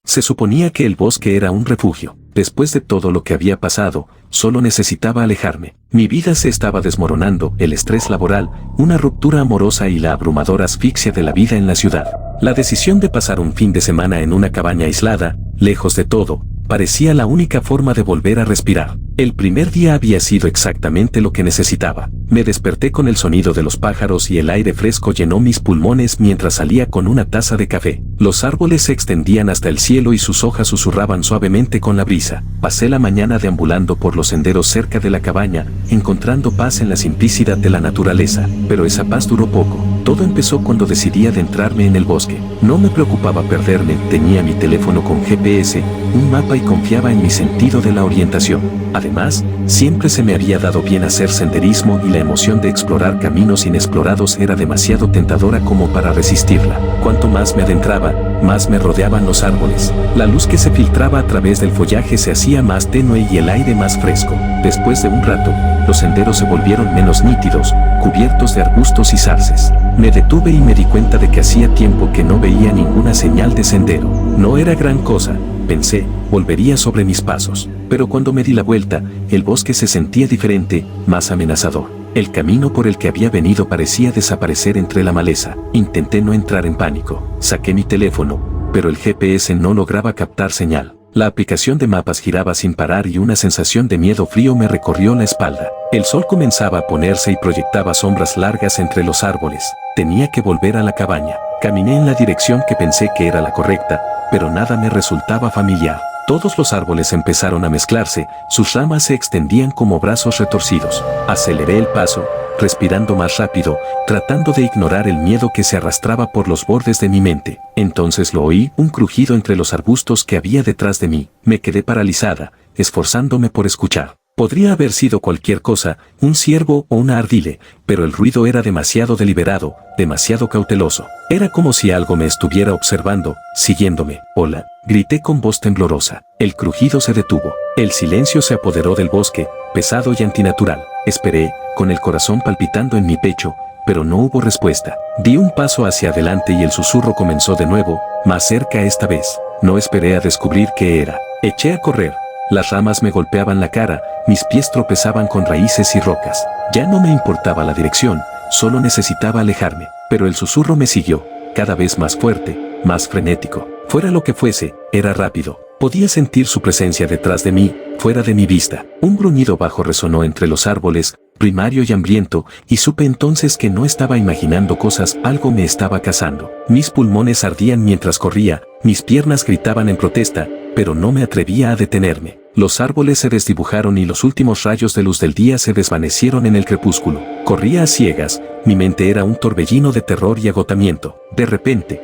Se suponía que el bosque era un refugio. Después de todo lo que había pasado, solo necesitaba alejarme. Mi vida se estaba desmoronando, el estrés laboral, una ruptura amorosa y la abrumadora asfixia de la vida en la ciudad. La decisión de pasar un fin de semana en una cabaña aislada, lejos de todo, parecía la única forma de volver a respirar. El primer día había sido exactamente lo que necesitaba. Me desperté con el sonido de los pájaros y el aire fresco llenó mis pulmones mientras salía con una taza de café. Los árboles se extendían hasta el cielo y sus hojas susurraban suavemente con la brisa. Pasé la mañana deambulando por los senderos cerca de la cabaña, encontrando paz en la simplicidad de la naturaleza. Pero esa paz duró poco. Todo empezó cuando decidí adentrarme en el bosque. No me preocupaba perderme, tenía mi teléfono con GPS, un mapa y confiaba en mi sentido de la orientación. Además, siempre se me había dado bien hacer senderismo y la emoción de explorar caminos inexplorados era demasiado tentadora como para resistirla. Cuanto más me adentraba, más me rodeaban los árboles. La luz que se filtraba a través del follaje se hacía más tenue y el aire más fresco. Después de un rato, los senderos se volvieron menos nítidos, cubiertos de arbustos y sarces. Me detuve y me di cuenta de que hacía tiempo que no veía ninguna señal de sendero. No era gran cosa, pensé, volvería sobre mis pasos. Pero cuando me di la vuelta, el bosque se sentía diferente, más amenazador. El camino por el que había venido parecía desaparecer entre la maleza. Intenté no entrar en pánico. Saqué mi teléfono, pero el GPS no lograba captar señal. La aplicación de mapas giraba sin parar y una sensación de miedo frío me recorrió la espalda. El sol comenzaba a ponerse y proyectaba sombras largas entre los árboles. Tenía que volver a la cabaña. Caminé en la dirección que pensé que era la correcta, pero nada me resultaba familiar. Todos los árboles empezaron a mezclarse, sus ramas se extendían como brazos retorcidos. Aceleré el paso, respirando más rápido, tratando de ignorar el miedo que se arrastraba por los bordes de mi mente. Entonces lo oí, un crujido entre los arbustos que había detrás de mí. Me quedé paralizada, esforzándome por escuchar. Podría haber sido cualquier cosa, un ciervo o una ardile, pero el ruido era demasiado deliberado, demasiado cauteloso. Era como si algo me estuviera observando, siguiéndome. «Hola», grité con voz temblorosa. El crujido se detuvo. El silencio se apoderó del bosque, pesado y antinatural. Esperé, con el corazón palpitando en mi pecho, pero no hubo respuesta. Di un paso hacia adelante y el susurro comenzó de nuevo, más cerca esta vez. No esperé a descubrir qué era. Eché a correr. Las ramas me golpeaban la cara, mis pies tropezaban con raíces y rocas. Ya no me importaba la dirección, solo necesitaba alejarme. Pero el susurro me siguió, cada vez más fuerte, más frenético. Fuera lo que fuese, era rápido. Podía sentir su presencia detrás de mí, fuera de mi vista. Un gruñido bajo resonó entre los árboles, primario y hambriento, y supe entonces que no estaba imaginando cosas, algo me estaba cazando. Mis pulmones ardían mientras corría, mis piernas gritaban en protesta, pero no me atrevía a detenerme. Los árboles se desdibujaron y los últimos rayos de luz del día se desvanecieron en el crepúsculo. Corría a ciegas, mi mente era un torbellino de terror y agotamiento. De repente,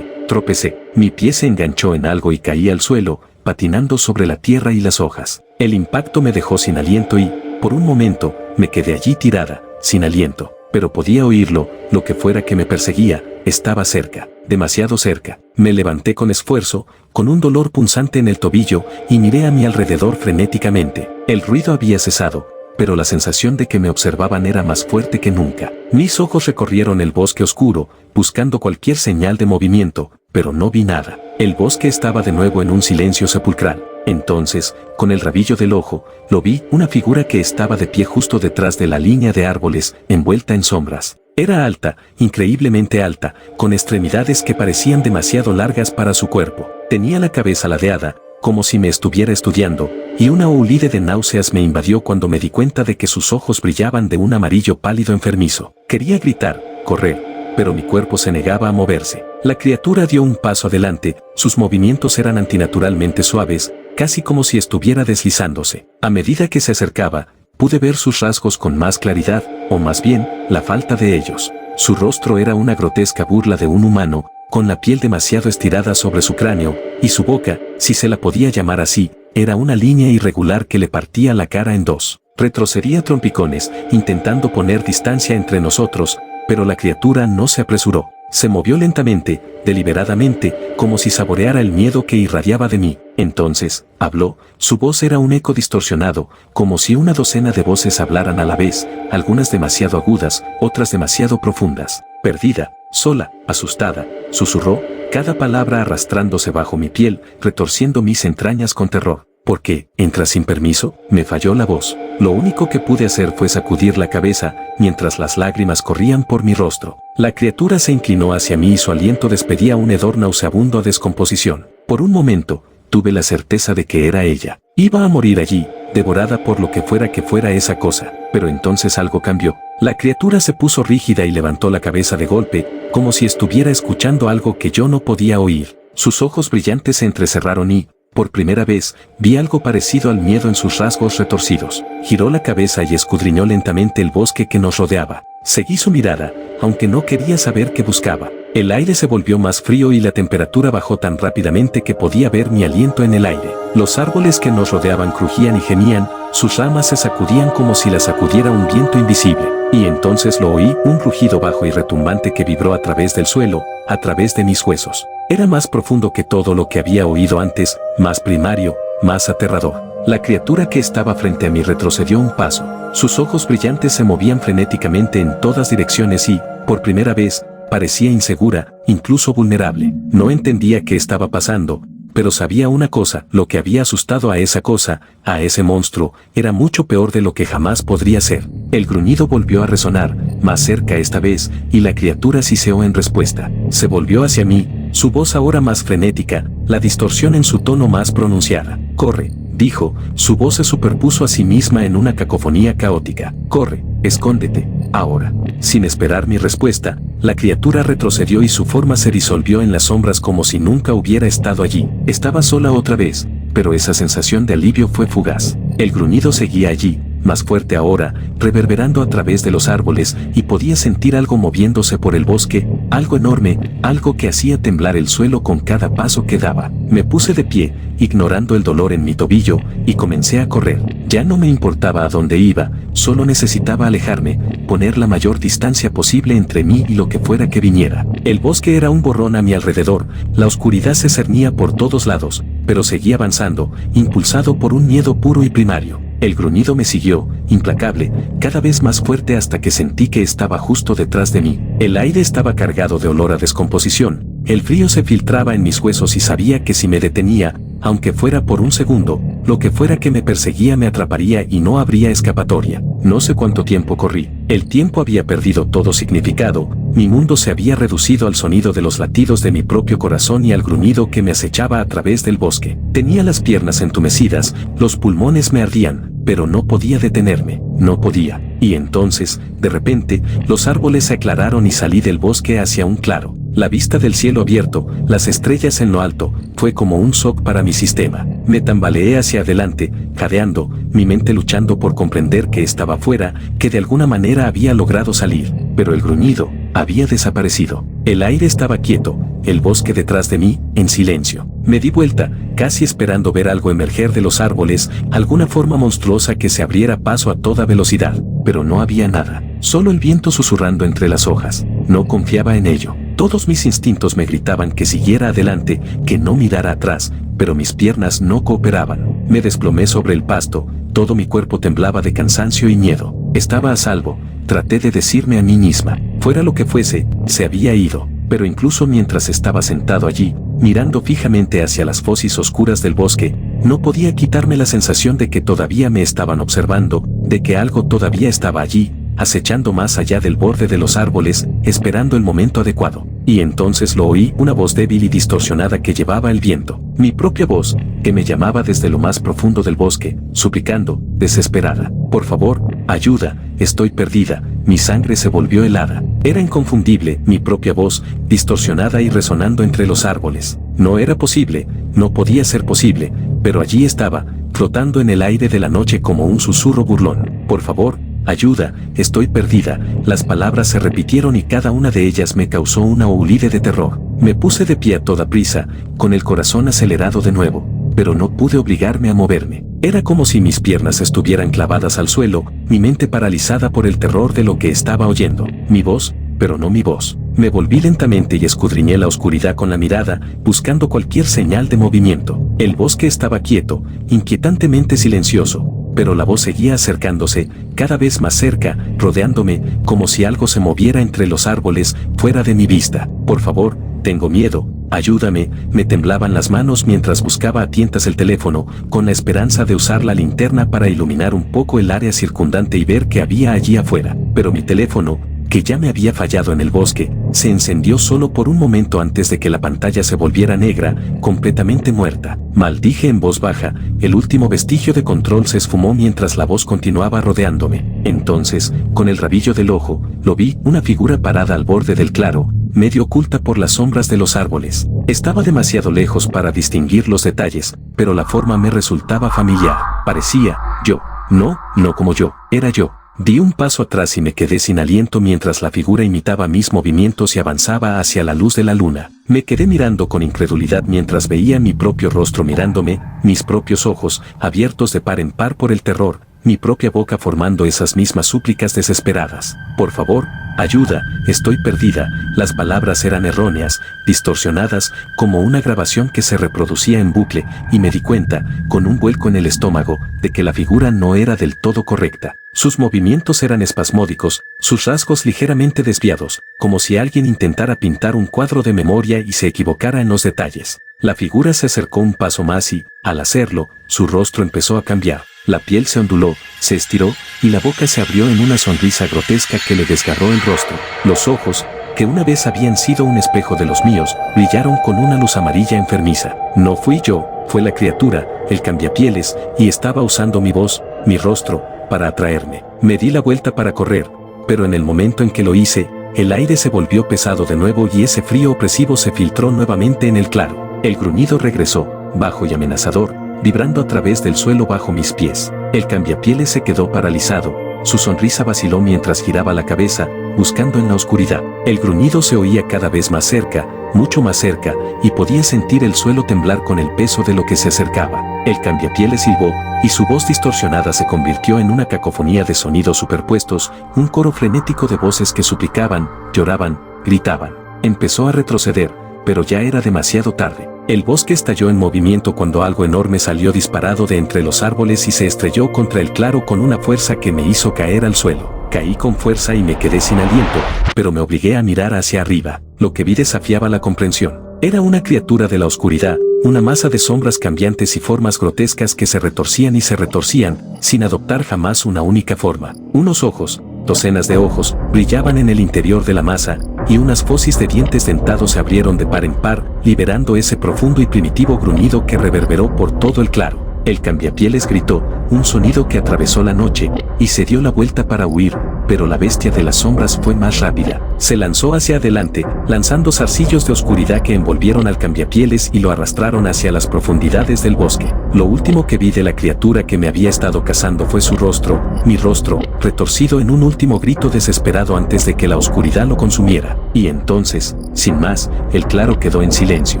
tropecé. Mi pie se enganchó en algo y caí al suelo, patinando sobre la tierra y las hojas. El impacto me dejó sin aliento y, por un momento, me quedé allí tirada, sin aliento. Pero podía oírlo, lo que fuera que me perseguía, estaba cerca, demasiado cerca. Me levanté con esfuerzo, con un dolor punzante en el tobillo, y miré a mi alrededor frenéticamente. El ruido había cesado, pero la sensación de que me observaban era más fuerte que nunca. Mis ojos recorrieron el bosque oscuro, buscando cualquier señal de movimiento, pero no vi nada. El bosque estaba de nuevo en un silencio sepulcral. Entonces, con el rabillo del ojo, lo vi, una figura que estaba de pie justo detrás de la línea de árboles, envuelta en sombras. Era alta, increíblemente alta, con extremidades que parecían demasiado largas para su cuerpo. Tenía la cabeza ladeada, como si me estuviera estudiando, y una oleada de náuseas me invadió cuando me di cuenta de que sus ojos brillaban de un amarillo pálido enfermizo. Quería gritar, correr, pero mi cuerpo se negaba a moverse. La criatura dio un paso adelante, sus movimientos eran antinaturalmente suaves, casi como si estuviera deslizándose. A medida que se acercaba, pude ver sus rasgos con más claridad, o más bien, la falta de ellos. Su rostro era una grotesca burla de un humano, con la piel demasiado estirada sobre su cráneo, y su boca, si se la podía llamar así, era una línea irregular que le partía la cara en dos. Retrocedí a trompicones, intentando poner distancia entre nosotros, pero la criatura no se apresuró. Se movió lentamente, deliberadamente, como si saboreara el miedo que irradiaba de mí. Entonces, habló, su voz era un eco distorsionado, como si una docena de voces hablaran a la vez, algunas demasiado agudas, otras demasiado profundas. Perdida, sola, asustada, susurró, cada palabra arrastrándose bajo mi piel, retorciendo mis entrañas con terror. ¿Por qué? ¿Entras sin permiso? Me falló la voz. Lo único que pude hacer fue sacudir la cabeza, mientras las lágrimas corrían por mi rostro. La criatura se inclinó hacia mí y su aliento despedía un hedor nauseabundo a descomposición. Por un momento, tuve la certeza de que era ella. Iba a morir allí, devorada por lo que fuera esa cosa. Pero entonces algo cambió. La criatura se puso rígida y levantó la cabeza de golpe, como si estuviera escuchando algo que yo no podía oír. Sus ojos brillantes se entrecerraron y, por primera vez, vi algo parecido al miedo en sus rasgos retorcidos. Giró la cabeza y escudriñó lentamente el bosque que nos rodeaba. Seguí su mirada, aunque no quería saber qué buscaba. El aire se volvió más frío y la temperatura bajó tan rápidamente que podía ver mi aliento en el aire. Los árboles que nos rodeaban crujían y gemían, sus ramas se sacudían como si las sacudiera un viento invisible. Y entonces lo oí, un rugido bajo y retumbante que vibró a través del suelo, a través de mis huesos. Era más profundo que todo lo que había oído antes, más primario, más aterrador. La criatura que estaba frente a mí retrocedió un paso. Sus ojos brillantes se movían frenéticamente en todas direcciones y, por primera vez, parecía insegura, incluso vulnerable. No entendía qué estaba pasando, pero sabía una cosa: lo que había asustado a esa cosa, a ese monstruo, era mucho peor de lo que jamás podría ser. El gruñido volvió a resonar, más cerca esta vez, y la criatura siseó en respuesta. Se volvió hacia mí, su voz ahora más frenética, la distorsión en su tono más pronunciada. «Corre», dijo, su voz se superpuso a sí misma en una cacofonía caótica. «Corre, escóndete, ahora». Sin esperar mi respuesta, la criatura retrocedió y su forma se disolvió en las sombras como si nunca hubiera estado allí. Estaba sola otra vez, pero esa sensación de alivio fue fugaz. El gruñido seguía allí, más fuerte ahora, reverberando a través de los árboles, y podía sentir algo moviéndose por el bosque, algo enorme, algo que hacía temblar el suelo con cada paso que daba. Me puse de pie, ignorando el dolor en mi tobillo, y comencé a correr. Ya no me importaba a dónde iba, solo necesitaba alejarme, poner la mayor distancia posible entre mí y lo que fuera que viniera. El bosque era un borrón a mi alrededor, la oscuridad se cernía por todos lados, pero seguía avanzando, impulsado por un miedo puro y primario. El gruñido me siguió, implacable, cada vez más fuerte hasta que sentí que estaba justo detrás de mí. El aire estaba cargado de olor a descomposición, el frío se filtraba en mis huesos y sabía que si me detenía, aunque fuera por un segundo, lo que fuera que me perseguía me atraparía y no habría escapatoria. No sé cuánto tiempo corrí. El tiempo había perdido todo significado, mi mundo se había reducido al sonido de los latidos de mi propio corazón y al gruñido que me acechaba a través del bosque. Tenía las piernas entumecidas, los pulmones me ardían, pero no podía detenerme, no podía. Y entonces, de repente, los árboles se aclararon y salí del bosque hacia un claro. La vista del cielo abierto, las estrellas en lo alto, fue como un shock para mi sistema. Me tambaleé hacia adelante, jadeando, mi mente luchando por comprender que estaba fuera, que de alguna manera había logrado salir, pero el gruñido había desaparecido. El aire estaba quieto, el bosque detrás de mí, en silencio. Me di vuelta, casi esperando ver algo emerger de los árboles, alguna forma monstruosa que se abriera paso a toda velocidad, pero no había nada, solo el viento susurrando entre las hojas. No confiaba en ello. Todos mis instintos me gritaban que siguiera adelante, que no mirara atrás, pero mis piernas no cooperaban. Me desplomé sobre el pasto, todo mi cuerpo temblaba de cansancio y miedo. Estaba a salvo, traté de decirme a mí misma. Fuera lo que fuese, se había ido. Pero incluso mientras estaba sentado allí, mirando fijamente hacia las fauces oscuras del bosque, no podía quitarme la sensación de que todavía me estaban observando, de que algo todavía estaba allí, acechando más allá del borde de los árboles, esperando el momento adecuado. Y entonces lo oí, una voz débil y distorsionada que llevaba el viento. Mi propia voz, que me llamaba desde lo más profundo del bosque, suplicando, desesperada: «Por favor, ayuda, estoy perdida». Mi sangre se volvió helada. Era inconfundible, mi propia voz, distorsionada y resonando entre los árboles. No era posible, no podía ser posible, pero allí estaba, flotando en el aire de la noche como un susurro burlón. «Por favor, ayuda, estoy perdida». Las palabras se repitieron y cada una de ellas me causó una huida de terror. Me puse de pie a toda prisa, con el corazón acelerado de nuevo, pero no pude obligarme a moverme. Era como si mis piernas estuvieran clavadas al suelo, mi mente paralizada por el terror de lo que estaba oyendo. Mi voz, pero no mi voz. Me volví lentamente y escudriñé la oscuridad con la mirada, buscando cualquier señal de movimiento. El bosque estaba quieto, inquietantemente silencioso, pero la voz seguía acercándose, cada vez más cerca, rodeándome, como si algo se moviera entre los árboles, fuera de mi vista. Por favor, tengo miedo, ayúdame. Me temblaban las manos mientras buscaba a tientas el teléfono, con la esperanza de usar la linterna para iluminar un poco el área circundante y ver qué había allí afuera. Pero mi teléfono, que ya me había fallado en el bosque, se encendió solo por un momento antes de que la pantalla se volviera negra, completamente muerta. Maldije en voz baja, el último vestigio de control se esfumó mientras la voz continuaba rodeándome. Entonces, con el rabillo del ojo, lo vi, una figura parada al borde del claro, medio oculta por las sombras de los árboles. Estaba demasiado lejos para distinguir los detalles, pero la forma me resultaba familiar. Parecía yo. No como yo, era yo. Di un paso atrás y me quedé sin aliento mientras la figura imitaba mis movimientos y avanzaba hacia la luz de la luna. Me quedé mirando con incredulidad mientras veía mi propio rostro mirándome, mis propios ojos, abiertos de par en par por el terror, mi propia boca formando esas mismas súplicas desesperadas. Por favor, ayuda, estoy perdida. Las palabras eran erróneas, distorsionadas, como una grabación que se reproducía en bucle, y me di cuenta, con un vuelco en el estómago, de que la figura no era del todo correcta. Sus movimientos eran espasmódicos, sus rasgos ligeramente desviados, como si alguien intentara pintar un cuadro de memoria y se equivocara en los detalles. La figura se acercó un paso más y, al hacerlo, su rostro empezó a cambiar. La piel se onduló, se estiró, y la boca se abrió en una sonrisa grotesca que le desgarró el rostro. Los ojos, que una vez habían sido un espejo de los míos, brillaron con una luz amarilla enfermiza. No fui yo, fue la criatura, el cambiapieles, y estaba usando mi voz, mi rostro, para atraerme. Me di la vuelta para correr, pero en el momento en que lo hice, el aire se volvió pesado de nuevo y ese frío opresivo se filtró nuevamente en el claro. El gruñido regresó, bajo y amenazador, vibrando a través del suelo bajo mis pies. El cambiapieles se quedó paralizado, su sonrisa vaciló mientras giraba la cabeza, buscando en la oscuridad. El gruñido se oía cada vez más cerca, mucho más cerca, y podía sentir el suelo temblar con el peso de lo que se acercaba. El cambiapieles silbó, y su voz distorsionada se convirtió en una cacofonía de sonidos superpuestos, un coro frenético de voces que suplicaban, lloraban, gritaban. Empezó a retroceder, pero ya era demasiado tarde. El bosque estalló en movimiento cuando algo enorme salió disparado de entre los árboles y se estrelló contra el claro con una fuerza que me hizo caer al suelo. Caí con fuerza y me quedé sin aliento, pero me obligué a mirar hacia arriba. Lo que vi desafiaba la comprensión. Era una criatura de la oscuridad, una masa de sombras cambiantes y formas grotescas que se retorcían y se retorcían, sin adoptar jamás una única forma. Unos ojos, docenas de ojos, brillaban en el interior de la masa, y unas fosis de dientes dentados se abrieron de par en par, liberando ese profundo y primitivo gruñido que reverberó por todo el claro. El cambiapieles gritó, un sonido que atravesó la noche, y se dio la vuelta para huir, pero la bestia de las sombras fue más rápida. Se lanzó hacia adelante, lanzando zarcillos de oscuridad que envolvieron al cambiapieles y lo arrastraron hacia las profundidades del bosque. Lo último que vi de la criatura que me había estado cazando fue su rostro, mi rostro, retorcido en un último grito desesperado antes de que la oscuridad lo consumiera. Y entonces, sin más, el claro quedó en silencio.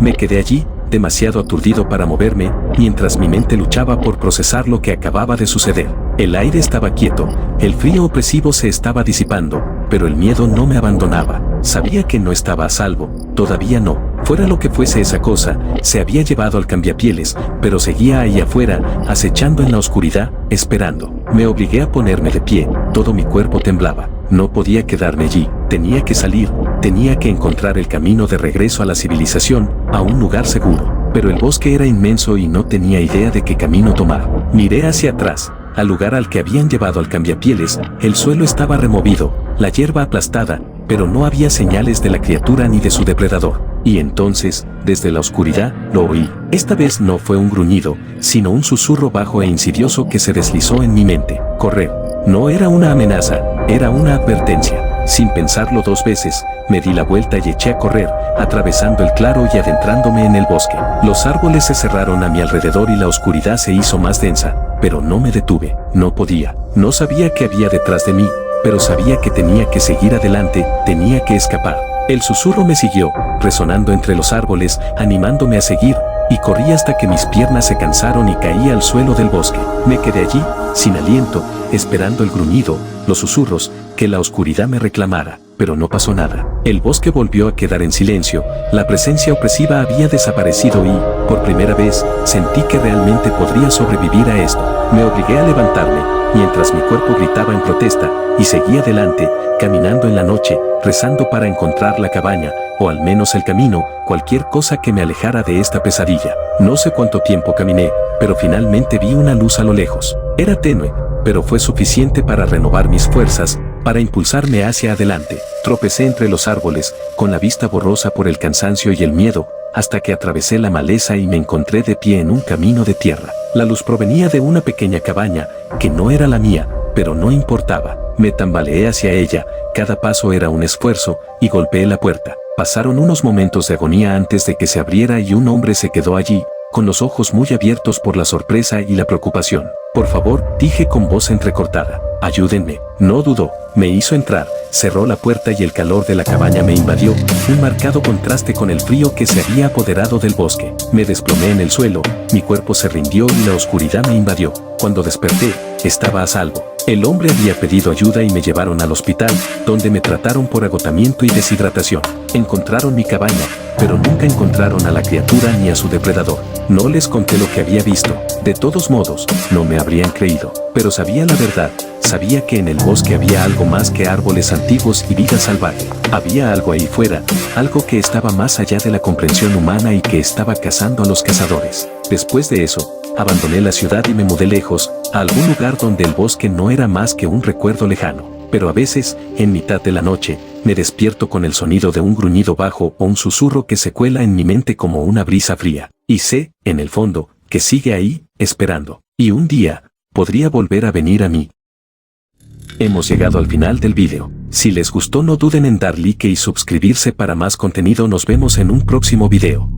Me quedé allí, demasiado aturdido para moverme, mientras mi mente luchaba por procesar lo que acababa de suceder. El aire estaba quieto, el frío opresivo se estaba disipando, pero el miedo no me abandonaba. Sabía que no estaba a salvo, todavía no. Fuera lo que fuese esa cosa, se había llevado al cambiapieles, pero seguía ahí afuera, acechando en la oscuridad, esperando. Me obligué a ponerme de pie, todo mi cuerpo temblaba. No podía quedarme allí, tenía que salir, tenía que encontrar el camino de regreso a la civilización, a un lugar seguro. Pero el bosque era inmenso y no tenía idea de qué camino tomar. Miré hacia atrás, al lugar al que habían llevado al cambiapieles. El suelo estaba removido, la hierba aplastada, pero no había señales de la criatura ni de su depredador. Y entonces, desde la oscuridad, lo oí. Esta vez no fue un gruñido, sino un susurro bajo e insidioso que se deslizó en mi mente. Correr. No era una amenaza, era una advertencia. Sin pensarlo dos veces, me di la vuelta y eché a correr, atravesando el claro y adentrándome en el bosque. Los árboles se cerraron a mi alrededor y la oscuridad se hizo más densa, pero no me detuve, no podía. No sabía qué había detrás de mí, pero sabía que tenía que seguir adelante, tenía que escapar. El susurro me siguió, resonando entre los árboles, animándome a seguir, y corrí hasta que mis piernas se cansaron y caí al suelo del bosque. Me quedé allí, sin aliento, esperando el gruñido, los susurros, que la oscuridad me reclamara. pero no pasó nada. El bosque volvió a quedar en silencio, la presencia opresiva había desaparecido y, por primera vez, sentí que realmente podría sobrevivir a esto. Me obligué a levantarme, mientras mi cuerpo gritaba en protesta, y seguí adelante, caminando en la noche, rezando para encontrar la cabaña, o al menos el camino, cualquier cosa que me alejara de esta pesadilla. No sé cuánto tiempo caminé, pero finalmente vi una luz a lo lejos. Era tenue, pero fue suficiente para renovar mis fuerzas, para impulsarme hacia adelante. Tropecé entre los árboles, con la vista borrosa por el cansancio y el miedo, hasta que atravesé la maleza y me encontré de pie en un camino de tierra. La luz provenía de una pequeña cabaña, que no era la mía, pero no importaba. Me tambaleé hacia ella, cada paso era un esfuerzo, y golpeé la puerta. Pasaron unos momentos de agonía antes de que se abriera y un hombre se quedó allí, con los ojos muy abiertos por la sorpresa y la preocupación. Por favor, dije con voz entrecortada. Ayúdenme. No dudó, me hizo entrar, cerró la puerta y el calor de la cabaña me invadió, un marcado contraste con el frío que se había apoderado del bosque. Me desplomé en el suelo, mi cuerpo se rindió y la oscuridad me invadió. Cuando desperté, estaba a salvo. El hombre había pedido ayuda y me llevaron al hospital, donde me trataron por agotamiento y deshidratación. Encontraron mi cabaña, pero nunca encontraron a la criatura ni a su depredador. No les conté lo que había visto. De todos modos, no me habrían creído. Pero sabía la verdad. Sabía que en el bosque había algo más que árboles antiguos y vida salvaje. Había algo ahí fuera, algo que estaba más allá de la comprensión humana y que estaba cazando a los cazadores. Después de eso, abandoné la ciudad y me mudé lejos, a algún lugar donde el bosque no era más que un recuerdo lejano. Pero a veces, en mitad de la noche, me despierto con el sonido de un gruñido bajo o un susurro que se cuela en mi mente como una brisa fría. Y sé, en el fondo, que sigue ahí, esperando. Y un día, podría volver a venir a mí. Hemos llegado al final del video. Si les gustó no duden en dar like y suscribirse para más contenido. Nos vemos en un próximo video.